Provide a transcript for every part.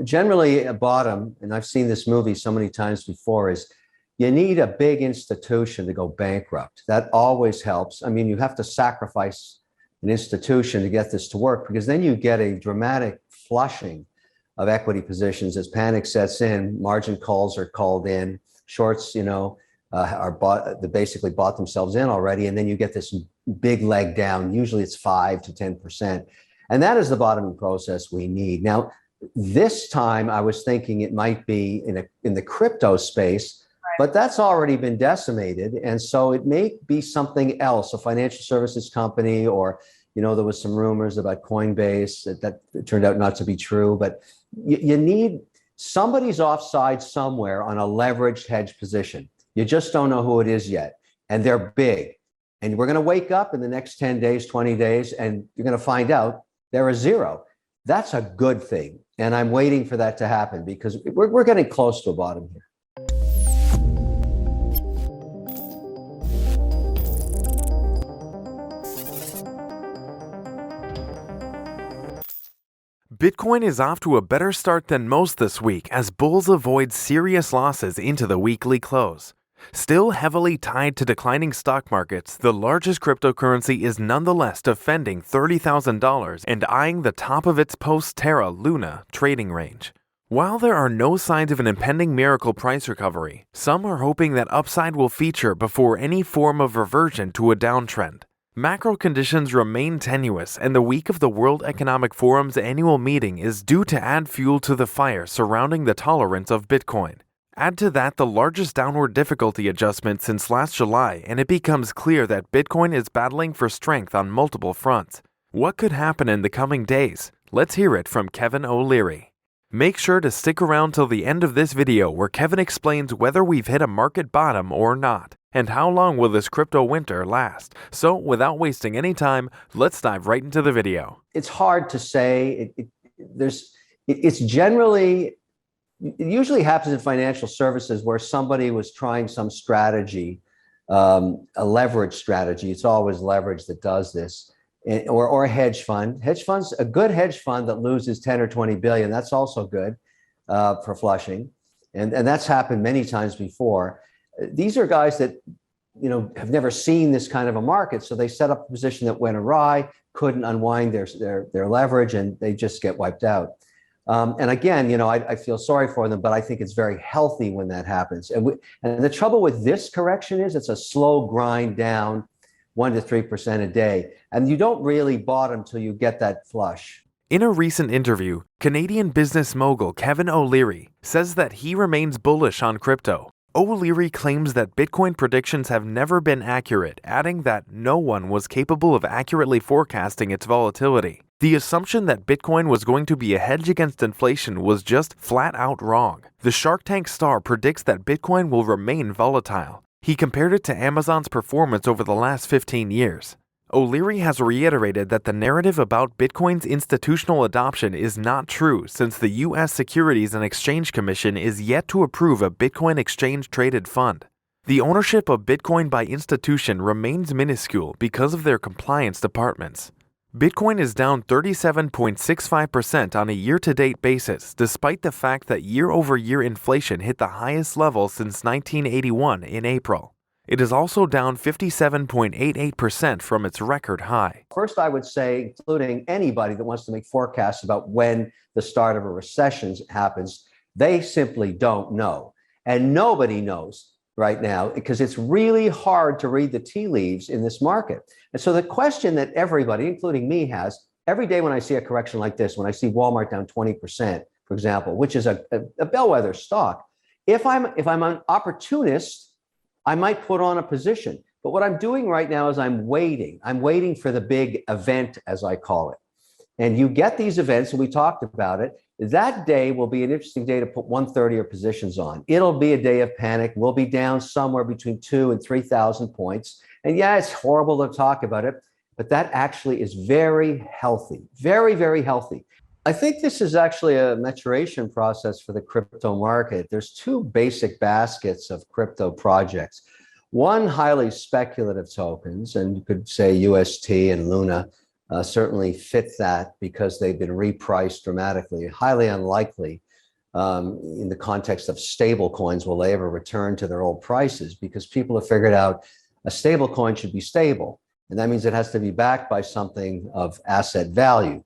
generally a bottom, and I've seen this movie so many times before, is you need a big institution to go bankrupt. That always helps. I mean, you have to sacrifice an institution to get this to work, because then you get a dramatic flushing of equity positions as panic sets in. Margin calls are called in, shorts, are bought. They basically bought themselves in already, and then you get this big leg down. Usually, it's 5 to 10%, and that is the bottoming process we need. Now, this time, I was thinking it might be in the crypto space. But that's already been decimated. And so it may be something else, a financial services company, or, there was some rumors about Coinbase that turned out not to be true. But you need somebody's offside somewhere on a leveraged hedge position. You just don't know who it is yet. And they're big. And we're going to wake up in the next 10 days, 20 days, and you're going to find out they're a zero. That's a good thing. And I'm waiting for that to happen, because we're getting close to a bottom here. Bitcoin is off to a better start than most this week as bulls avoid serious losses into the weekly close. Still heavily tied to declining stock markets, the largest cryptocurrency is nonetheless defending $30,000 and eyeing the top of its post-Terra Luna trading range. While there are no signs of an impending miracle price recovery, some are hoping that upside will feature before any form of reversion to a downtrend. Macro conditions remain tenuous, and the week of the World Economic Forum's annual meeting is due to add fuel to the fire surrounding the tolerance of Bitcoin. Add to that the largest downward difficulty adjustment since last July, and it becomes clear that Bitcoin is battling for strength on multiple fronts. What could happen in the coming days? Let's hear it from Kevin O'Leary. Make sure to stick around till the end of this video, where Kevin explains whether we've hit a market bottom or not, and how long will this crypto winter last. So without wasting any time, let's dive right into the video. It's hard to say. It usually happens in financial services where somebody was trying some strategy, a leverage strategy. It's always leverage that does this. Or a hedge fund. A good hedge fund that loses 10 or 20 billion, that's also good for flushing. And that's happened many times before. These are guys that, have never seen this kind of a market. So they set up a position that went awry, couldn't unwind their leverage, and they just get wiped out. And again, I feel sorry for them, but I think it's very healthy when that happens. And the trouble with this correction is it's a slow grind down 1 to 3% a day. And you don't really bottom till you get that flush. In a recent interview, Canadian business mogul Kevin O'Leary says that he remains bullish on crypto. O'Leary claims that Bitcoin predictions have never been accurate, adding that no one was capable of accurately forecasting its volatility. The assumption that Bitcoin was going to be a hedge against inflation was just flat out wrong. The Shark Tank star predicts that Bitcoin will remain volatile. He compared it to Amazon's performance over the last 15 years. O'Leary has reiterated that the narrative about Bitcoin's institutional adoption is not true, since the U.S. Securities and Exchange Commission is yet to approve a Bitcoin exchange-traded fund. The ownership of Bitcoin by institution remains minuscule because of their compliance departments. Bitcoin is down 37.65% on a year-to-date basis, despite the fact that year-over-year inflation hit the highest level since 1981 in April. It is also down 57.88% from its record high. First, I would say, including anybody that wants to make forecasts about when the start of a recession happens, they simply don't know. And nobody knows right now, because it's really hard to read the tea leaves in this market. And so the question that everybody, including me, has every day when I see a correction like this, when I see Walmart down 20%, for example, which is a bellwether stock, if I'm an opportunist, I might put on a position. But what I'm doing right now is I'm waiting. I'm waiting for the big event, as I call it. And you get these events, and we talked about it. That day will be an interesting day to put 1/3 of your positions on. It'll be a day of panic. We'll be down somewhere between 2,000 and 3,000 points. And yeah, it's horrible to talk about it, but that actually is very healthy, very, very healthy. I think this is actually a maturation process for the crypto market. There's two basic baskets of crypto projects. One, highly speculative tokens, and you could say UST and Luna certainly fit that because they've been repriced dramatically, highly unlikely in the context of stable coins, will they ever return to their old prices? Because people have figured out a stable coin should be stable. And that means it has to be backed by something of asset value.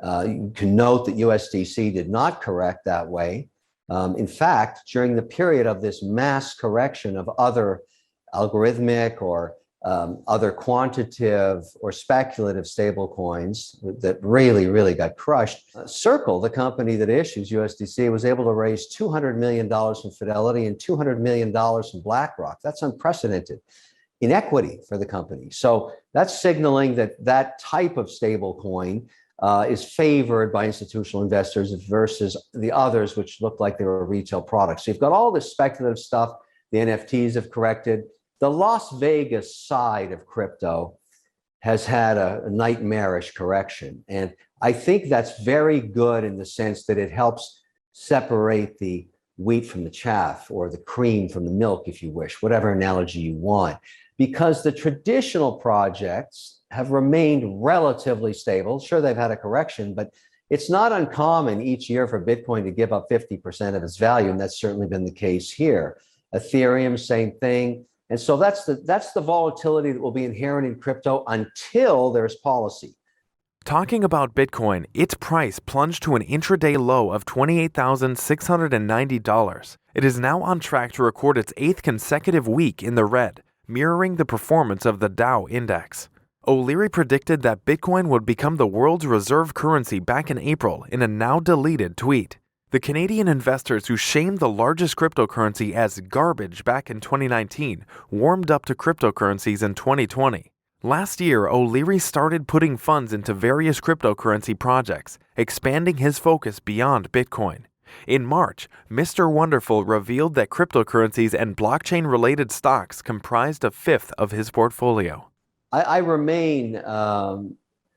You can note that USDC did not correct that way. In fact, during the period of this mass correction of other algorithmic or other quantitative or speculative stable coins that really got crushed, Circle, the company that issues USDC, was able to raise $200 million from Fidelity and $200 million from BlackRock. That's unprecedented in equity for the company. So that's signaling that that type of stable coin is favored by institutional investors versus the others, which look like they were retail products. So you've got all this speculative stuff. The NFTs have corrected. The Las Vegas side of crypto has had a nightmarish correction. And I think that's very good in the sense that it helps separate the wheat from the chaff, or the cream from the milk, if you wish, whatever analogy you want, because the traditional projects have remained relatively stable. Sure, they've had a correction, but it's not uncommon each year for Bitcoin to give up 50% of its value, and that's certainly been the case here. Ethereum, same thing. And so that's the volatility that will be inherent in crypto until there's policy. Talking about Bitcoin, its price plunged to an intraday low of $28,690. It is now on track to record its 8th consecutive week in the red, mirroring the performance of the Dow index. O'Leary predicted that Bitcoin would become the world's reserve currency back in April in a now-deleted tweet. The Canadian investors who shamed the largest cryptocurrency as garbage back in 2019 warmed up to cryptocurrencies in 2020. Last year, O'Leary started putting funds into various cryptocurrency projects, expanding his focus beyond Bitcoin. In March, Mr. Wonderful revealed that cryptocurrencies and blockchain-related stocks comprised a fifth of his portfolio. I remain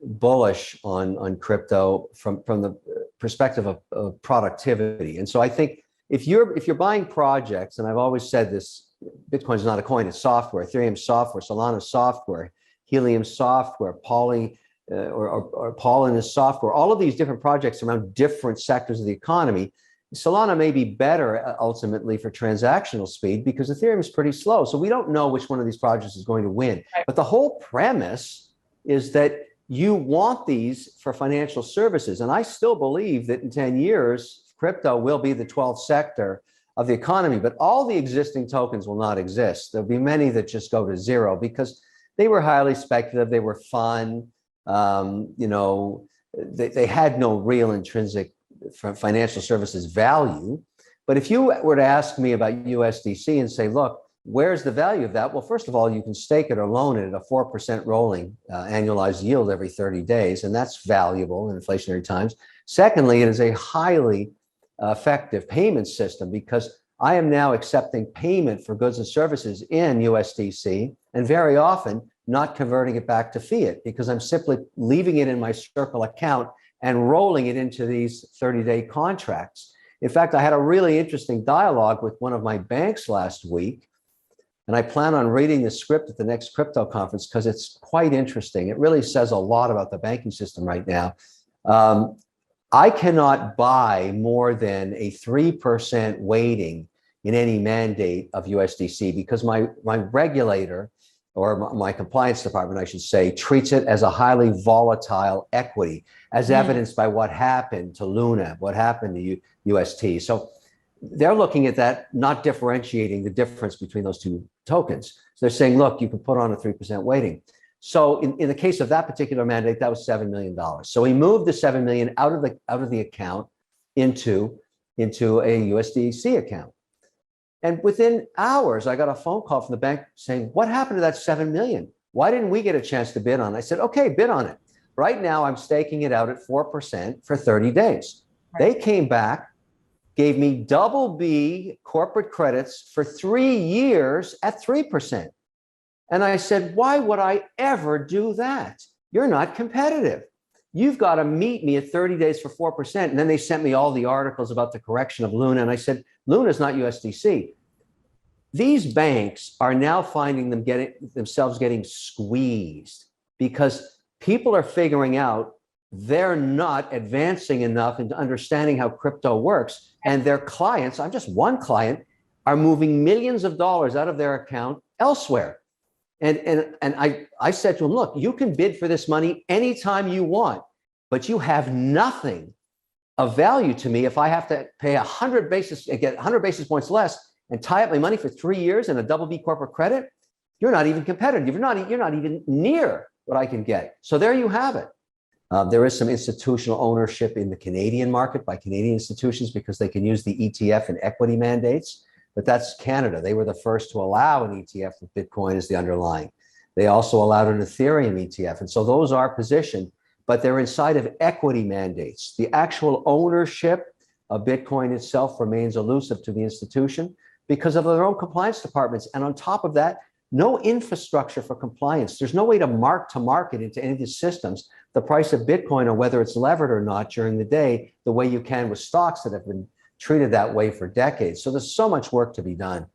bullish on crypto from the perspective of productivity. And so I think if you're buying projects, and I've always said this, Bitcoin is not a coin, it's software. Ethereum software, Solana software, Helium software, Pollen is software. All of these different projects around different sectors of the economy. Solana may be better ultimately for transactional speed because Ethereum is pretty slow. So we don't know which one of these projects is going to win. Right. But the whole premise is that you want these for financial services. And I still believe that in 10 years, crypto will be the 12th sector of the economy, but all the existing tokens will not exist. There'll be many that just go to zero because they were highly speculative. They were fun. They had no real intrinsic financial services value. But if you were to ask me about USDC and say, look, where's the value of that? Well, first of all, you can stake it or loan it at a 4% rolling annualized yield every 30 days, and that's valuable in inflationary times. Secondly, it is a highly effective payment system because I am now accepting payment for goods and services in USDC, and very often not converting it back to fiat because I'm simply leaving it in my Circle account and rolling it into these 30-day contracts. In fact, I had a really interesting dialogue with one of my banks last week, and I plan on reading the script at the next crypto conference because it's quite interesting. It really says a lot about the banking system right now. I cannot buy more than a 3% weighting in any mandate of USDC because my regulator, or my compliance department, I should say, treats it as a highly volatile equity, as evidenced by what happened to Luna, what happened to UST. So they're looking at that, not differentiating the difference between those two tokens. So they're saying, look, you can put on a 3% weighting. So in the case of that particular mandate, that was $7 million. So we moved the $7 million out of the account into a USDC account. And within hours, I got a phone call from the bank saying, what happened to that $7 million? Why didn't we get a chance to bid on it? I said, okay, bid on it. Right now, I'm staking it out at 4% for 30 days. Right. They came back, gave me double B corporate credits for 3 years at 3%. And I said, why would I ever do that? You're not competitive. You've got to meet me at 30 days for 4%. And then they sent me all the articles about the correction of Luna. And I said, Luna is not USDC. These banks are now finding themselves getting squeezed because people are figuring out they're not advancing enough into understanding how crypto works. And their clients, I'm just one client, are moving millions of dollars out of their account elsewhere. And I said to him, look, you can bid for this money anytime you want, but you have nothing of value to me if I have to pay 100 basis points less and tie up my money for 3 years in a double B corporate credit. You're not even competitive. You're not even near what I can get. So there you have it. There is some institutional ownership in the Canadian market by Canadian institutions because they can use the ETF and equity mandates, but that's Canada. They were the first to allow an ETF with Bitcoin as the underlying. They also allowed an Ethereum ETF. And so those are positioned, but they're inside of equity mandates. The actual ownership of Bitcoin itself remains elusive to the institution because of their own compliance departments. And on top of that, no infrastructure for compliance. There's no way to market into any of these systems the price of Bitcoin or whether it's levered or not during the day, the way you can with stocks that have been treated that way for decades. So there's so much work to be done.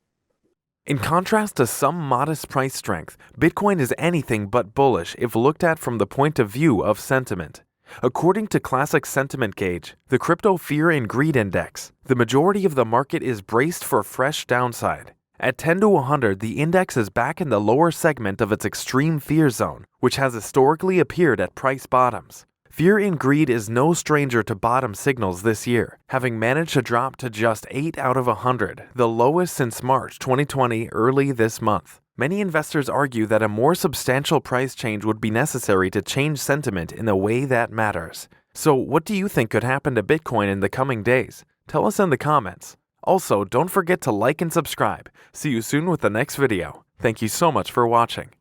In contrast to some modest price strength, Bitcoin is anything but bullish if looked at from the point of view of sentiment. According to Classic Sentiment Gauge, the Crypto Fear and Greed Index, the majority of the market is braced for fresh downside. At 10 to 100, the index is back in the lower segment of its extreme fear zone, which has historically appeared at price bottoms. Fear and greed is no stranger to bottom signals this year, having managed to drop to just 8 out of 100, the lowest since March 2020 early this month. Many investors argue that a more substantial price change would be necessary to change sentiment in a way that matters. So what do you think could happen to Bitcoin in the coming days? Tell us in the comments. Also, don't forget to like and subscribe. See you soon with the next video. Thank you so much for watching.